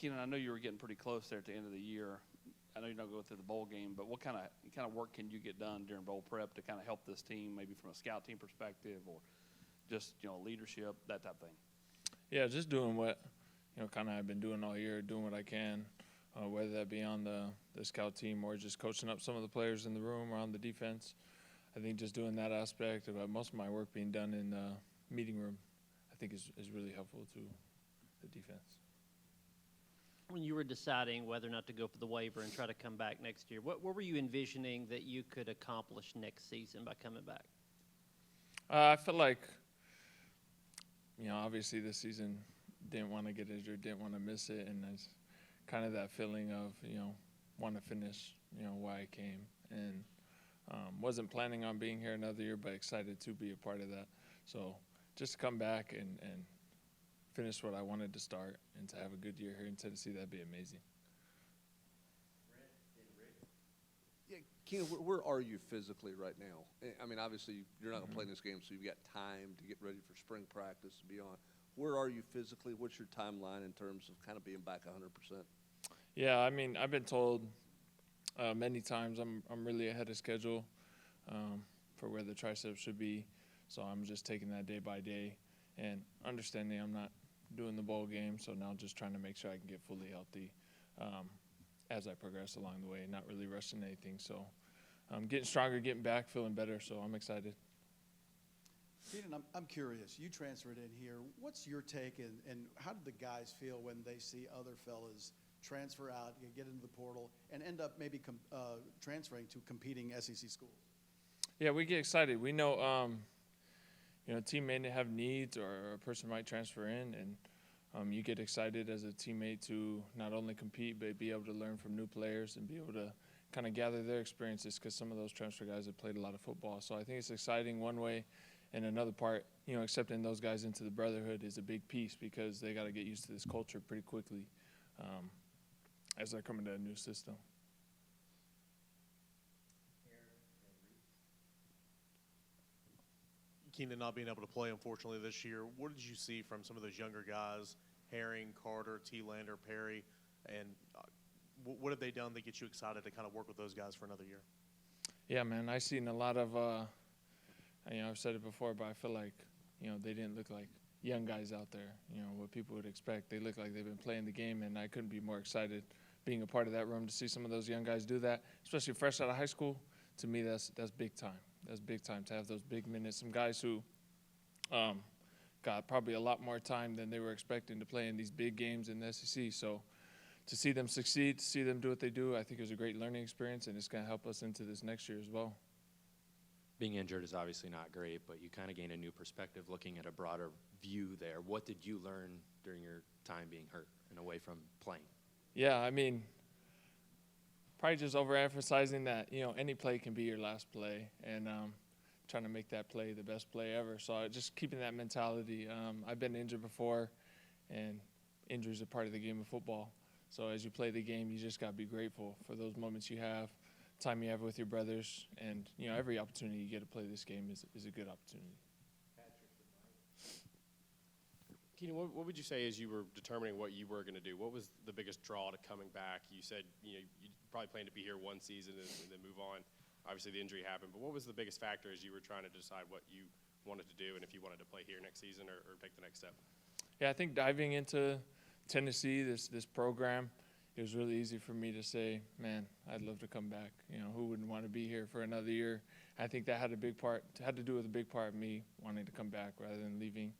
Keenan, I know you were getting pretty close there at the end of the year. I know you're not going through the bowl game, but what kind of work can you get done during bowl prep to kind of help this team, maybe from a scout team perspective or just leadership, that type of thing? Yeah, just doing what kind of I've been doing all year, doing what I can, whether that be on the scout team or just coaching up some of the players in the room or on the defense. I think just doing that aspect of most of my work being done in the meeting room, I think is really helpful to the defense. When you were deciding whether or not to go for the waiver and try to come back next year, what were you envisioning that you could accomplish next season by coming back? I felt like, obviously this season didn't want to get injured, didn't want to miss it, and it's kind of that feeling of, want to finish, why I came. And wasn't planning on being here another year, but excited to be a part of that. So just to come back and finish what I wanted to start and to have a good year here in Tennessee, that'd be amazing. Yeah, Keenan, where are you physically right now? I mean, obviously you're not going to play in this game, so you've got time to get ready for spring practice and beyond. Where are you physically? What's your timeline in terms of kind of being back 100%? Yeah, I mean, I've been told many times I'm really ahead of schedule for where the triceps should be, so I'm just taking that day by day and understanding I'm not doing the bowl game, so now just trying to make sure I can get fully healthy as I progress along the way, not really rushing anything. So I'm getting stronger, getting back, feeling better, so I'm excited. Keenan, I'm curious. You transferred in here. What's your take, and how did the guys feel when they see other fellas transfer out, get into the portal, and end up maybe transferring to competing SEC schools? Yeah, we get excited. We know, a team may have needs or a person might transfer in, and you get excited as a teammate to not only compete but be able to learn from new players and be able to kind of gather their experiences because some of those transfer guys have played a lot of football. So I think it's exciting one way. And another part, accepting those guys into the brotherhood is a big piece because they got to get used to this culture pretty quickly as they're coming to a new system. Keenan not being able to play, unfortunately, this year, what did you see from some of those younger guys, Herring, Carter, T-Lander, Perry, and what have they done that get you excited to kind of work with those guys for another year? Yeah, man, I've seen a lot of I've said it before, but I feel like, they didn't look like young guys out there, what people would expect. They look like they've been playing the game, and I couldn't be more excited being a part of that room to see some of those young guys do that, especially fresh out of high school. To me, that's big time. That's big time to have those big minutes. Some guys who got probably a lot more time than they were expecting to play in these big games in the SEC. So to see them succeed, to see them do what they do, I think it was a great learning experience, and it's going to help us into this next year as well. Being injured is obviously not great, but you kind of gain a new perspective looking at a broader view there. What did you learn during your time being hurt and away from playing? Yeah, I mean, probably just overemphasizing that, any play can be your last play and trying to make that play the best play ever. So just keeping that mentality. I've been injured before, and injuries are part of the game of football. So as you play the game, you just got to be grateful for those moments you have, time you have with your brothers, and every opportunity you get to play this game is a good opportunity. Keenan, what would you say as you were determining what you were going to do? What was the biggest draw to coming back? You said you probably planned to be here one season and then move on. Obviously the injury happened, but what was the biggest factor as you were trying to decide what you wanted to do and if you wanted to play here next season or take the next step? Yeah, I think diving into Tennessee, this program, it was really easy for me to say, man, I'd love to come back. Who wouldn't want to be here for another year? I think that had to do with a big part of me wanting to come back rather than leaving.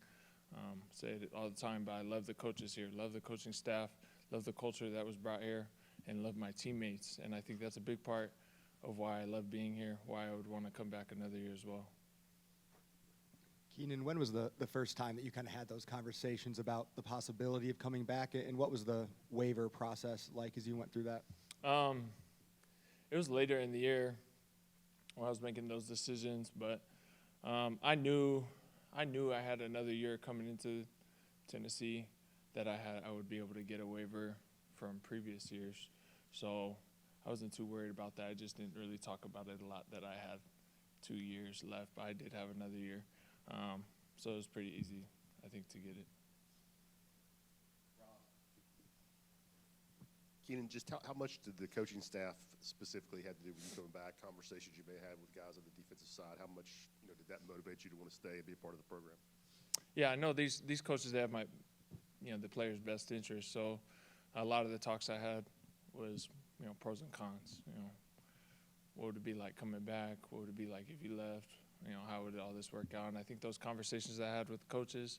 Say it all the time, but I love the coaches here, love the coaching staff, love the culture that was brought here, and love my teammates. And I think that's a big part of why I love being here, why I would want to come back another year as well. Keenan, when was the first time that you kind of had those conversations about the possibility of coming back, and what was the waiver process like as you went through that? It was later in the year when I was making those decisions, but I knew I had another year coming into Tennessee that I would be able to get a waiver from previous years. So I wasn't too worried about that. I just didn't really talk about it a lot that I had 2 years left, but I did have another year. So it was pretty easy, I think, to get it. Keenan, just how much did the coaching staff specifically have to do with you coming back, conversations you may have with guys on the defensive side? How much did that motivate you to want to stay and be a part of the program? Yeah, I know these coaches, they have the players' best interest. So a lot of the talks I had was, pros and cons. What would it be like coming back? What would it be like if you left? How would all this work out? And I think those conversations I had with coaches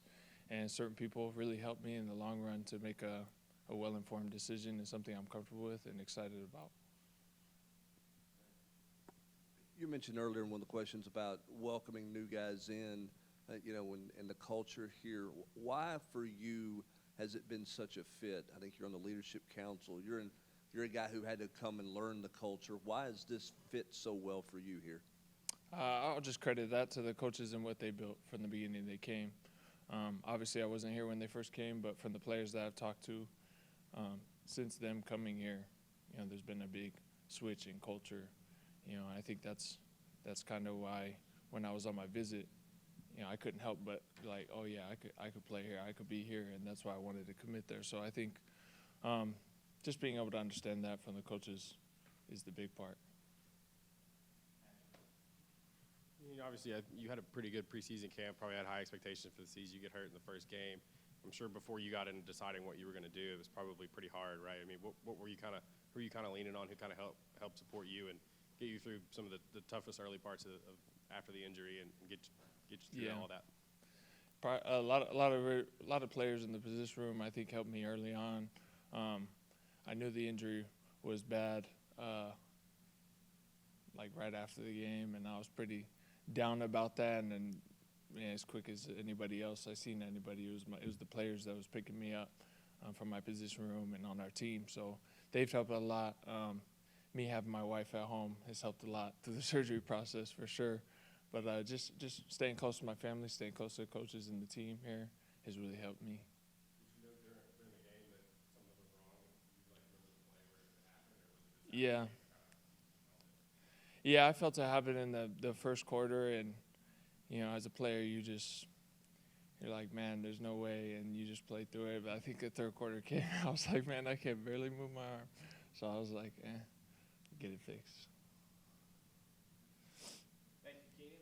and certain people really helped me in the long run to make a well-informed decision and something I'm comfortable with and excited about. You mentioned earlier in one of the questions about welcoming new guys in, and the culture here. Why for you has it been such a fit? I think you're on the leadership council. You're a guy who had to come and learn the culture. Why has this fit so well for you here? I'll just credit that to the coaches and what they built from the beginning they came. Obviously, I wasn't here when they first came, but from the players that I've talked to, since them coming here, there's been a big switch in culture. I think that's kind of why when I was on my visit, I couldn't help but be like, oh yeah, I could play here, I could be here, and that's why I wanted to commit there. So I think just being able to understand that from the coaches is the big part. Obviously, you had a pretty good preseason camp, probably had high expectations for the season. You get hurt in the first game. I'm sure before you got into deciding what you were going to do, it was probably pretty hard, right? I mean, what were you kind of leaning on? Who kind of helped support you and get you through some of the toughest early parts of after the injury and get you through all that? A lot of players in the position room, I think, helped me early on. I knew the injury was bad, like right after the game, and I was pretty down about that. And then, as quick as anybody else I seen anybody, it was the players that was picking me up from my position room and on our team. So they've helped a lot. Me having my wife at home has helped a lot through the surgery process for sure. But just staying close to my family, staying close to the coaches and the team here has really helped me. Did you know during the game that something was wrong and you remember the play where it happened, or was it just Yeah, I felt it happen in the first quarter, and as a player, you're like, man, there's no way, and you just play through it. But I think the third quarter came, I was like, man, I can barely move my arm. So I was like, get it fixed. Thank you, Keenan.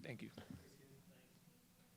Thank you.